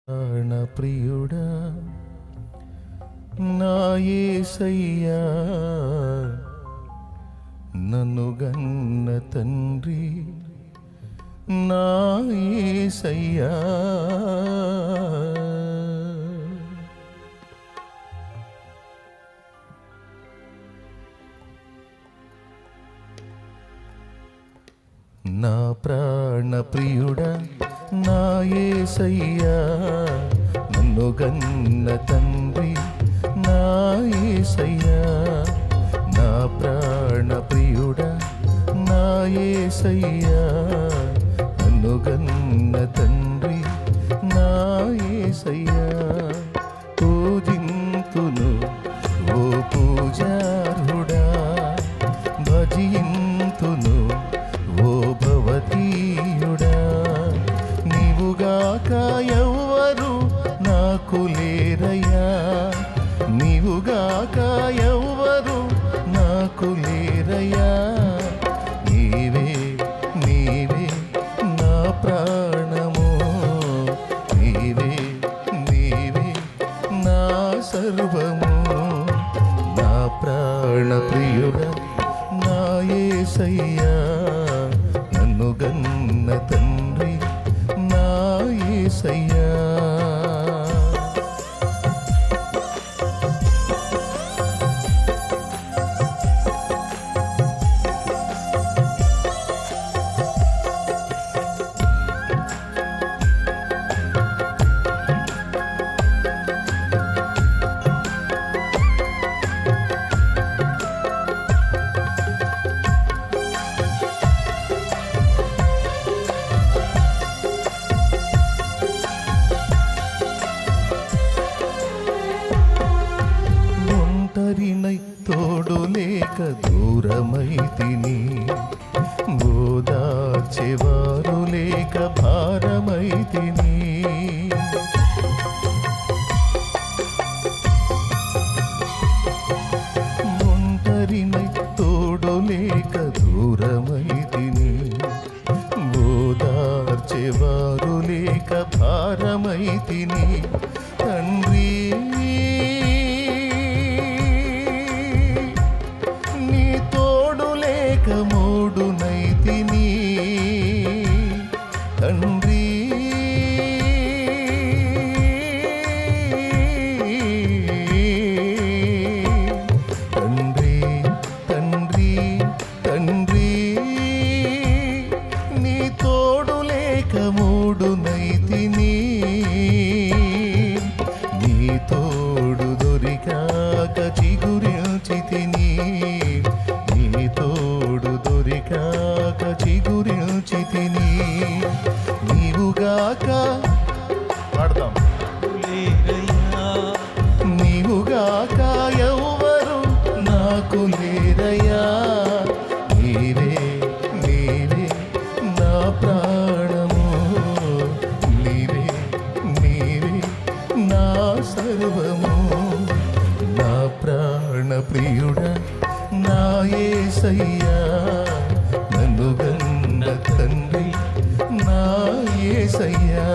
ప్రాణప్రియుడా నా యేసయ్యా, నన్ను గన్న తండ్రి నా యేసయ్యా, నా ప్రాణప్రియుడా నా యేసయ్యా, నన్ను గన్న తండ్రి నా యేసయ్యా, నా ప్రాణప్రియుడా నా యేసయ్యా, నన్ను గన్న తండ్రి నా యేసయ్యా. పూజింతును ఓ పూజార్హుడా, భజింతును ఓ భవతీయుడా, నీవుగాక ఎవ్వరు నాకు లేరయ్యా, నీవుగాక ఎవ్వరు నాకు లేరయ్యా. నీవే నీవే నా ప్రాణము, నీవే నీవే నా సర్వము, నా ప్రాణప్రియుడా నా యేసయ్యా, నన్ను గన్న తండ్రి నా యేసయ్యా. ఒంటరినై తోడు లేక దూరమైతిని, ఓదార్చెవారు లేక భారమైతిని. ఒంటరినై తోడు లేక దూరమైతిని, ఓదార్చెవారు లేక భారమైతిని. తండ్రి నీ తోడు లేక మోడునైతిని, తండ్రి తండ్రి తండ్రి తండ్రి నీ తోడు లేక మోడునైతిని. నీ తోడు దొరికాక చిగురించితిని, నీ తోడు దొరికాక చిగురించితిని. నీవుగాక పాడతాం, నీవుగాక ఎవ్వరు నాకు లేరయ్యా. నీవే నీవే నా ప్రాణము, నీవే నీవే నా సర్వము, నా ప్రాణప్రియుడా నా యేసయ్యా, నన్ను గన్న తండ్రి నా యేసయ్యా.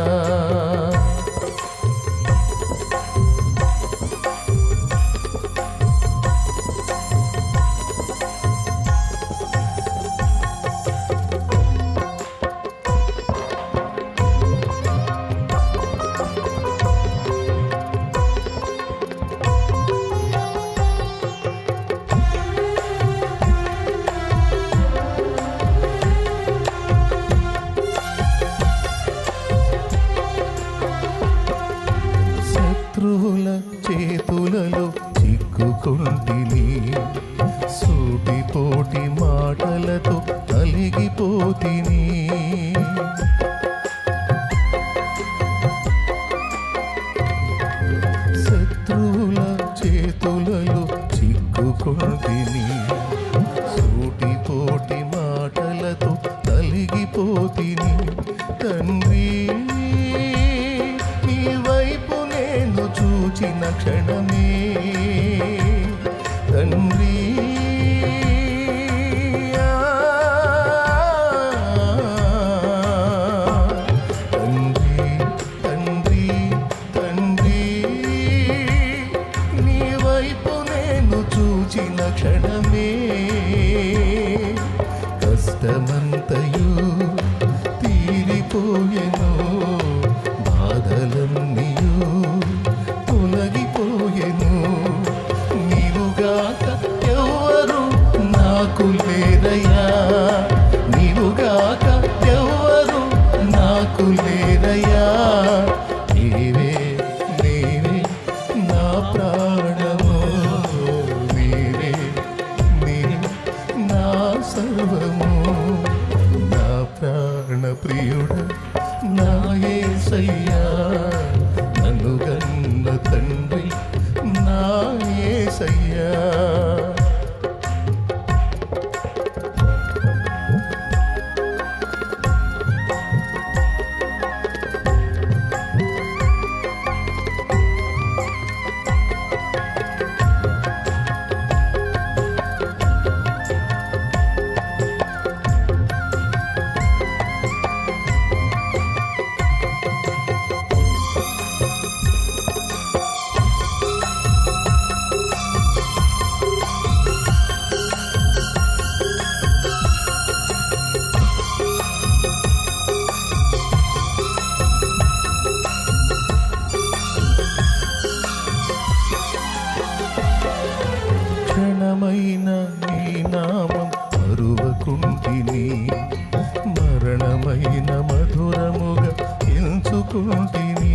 శత్రువుల చేతులలో చిక్కుకుంటిని, సూటిపోటి మాటలతో నలిగిపోతిని. శత్రువుల చేతులలో చిక్కుకుంటిని, సూటిపోటి మాటలతో నలిగిపోతిని. తండ్రి నీ వైపు నేను చూచిన క్షణమే, తండ్రి తండ్రి కష్టములన్నీయు తొలగిపోయెను. నీవుగాక ఎవరు నాకు లేరయ్యా, నీవుగాక ఎవరు నాకు లేరయ్యా. నీవే నీవే నా ప్రాణము, నీవే నీవే నా సర్వము. నా ప్రాణ ప్రియుడ నా యేసయ్యా, నన్ను కన్న తండ్రి నా యేసయ్యా. క్షణమైన నీ నామం మరువకుంటిని, మరణమైన మధురముగా ఎంచుకుంటిని.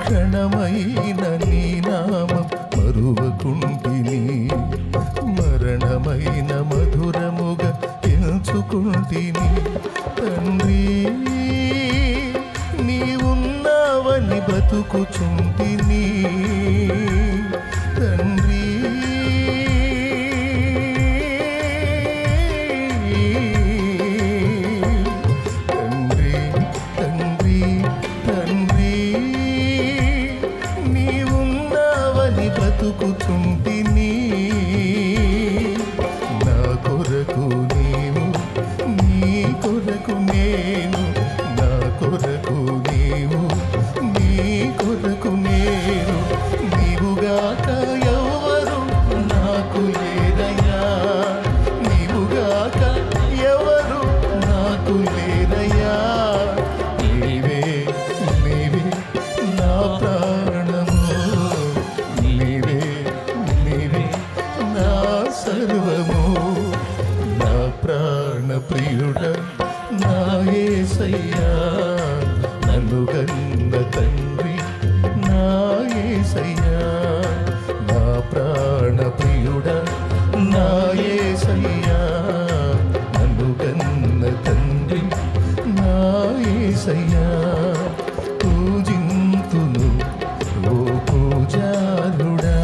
క్షణమైన నీ నామం మరువకుంటిని, మరణమైన మధురముగా ఎంచుకుంటిని. తండ్రి నీవున్నావని బతుకుచుంటిని, తండ్రి తండ్రి తండ్రి తండ్రి నీవున్నావని బతుకుచుంటిని. నా కొరకు నీవు, నీ కొరకు నేను, నా కొరకు నీవు, నీ కొరకు నేను. నీవుగాక ఎవరు నాకు లేరయ్యా, నీవుగాక ఎవరు నాకు లేరయ్యా. నీవే నీవే నా ప్రాణము, నీవే నీవే నా సర్వము. నా ప్రాణ ప్రియుడ నా యేసయ్యా, నన్ను కన్న తండ్రి నా యేసయ్యా. నా ప్రాణ ప్రియుడ నా యేసయ్యా, నన్ను కన్న తండ్రి నా యేసయ్యా. పూజింతును ఓ పూజారుడా,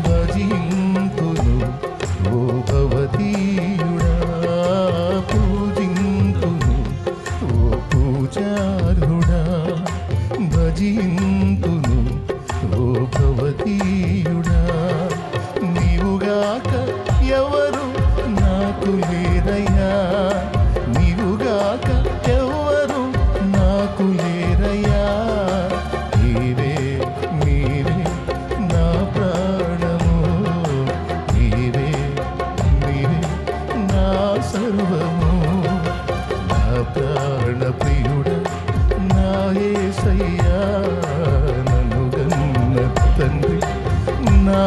భజింతును ఓ భవతీయుడా. పూజింతును ఓ పూజారుడా, భజింతును ఓ భవతీయుడా. నీవుగాక ఎవరు నాకు లేరయ్యా, నీవుగాక ఎవరు నాకు లేరయ్యా. నీవే నీవే నా ప్రాణము, నీవే నీవే నా సర్వము. నా ప్రాణ ప్రియుడ నా యేసయ్యా, నన్ను కన్న తండ్రి నా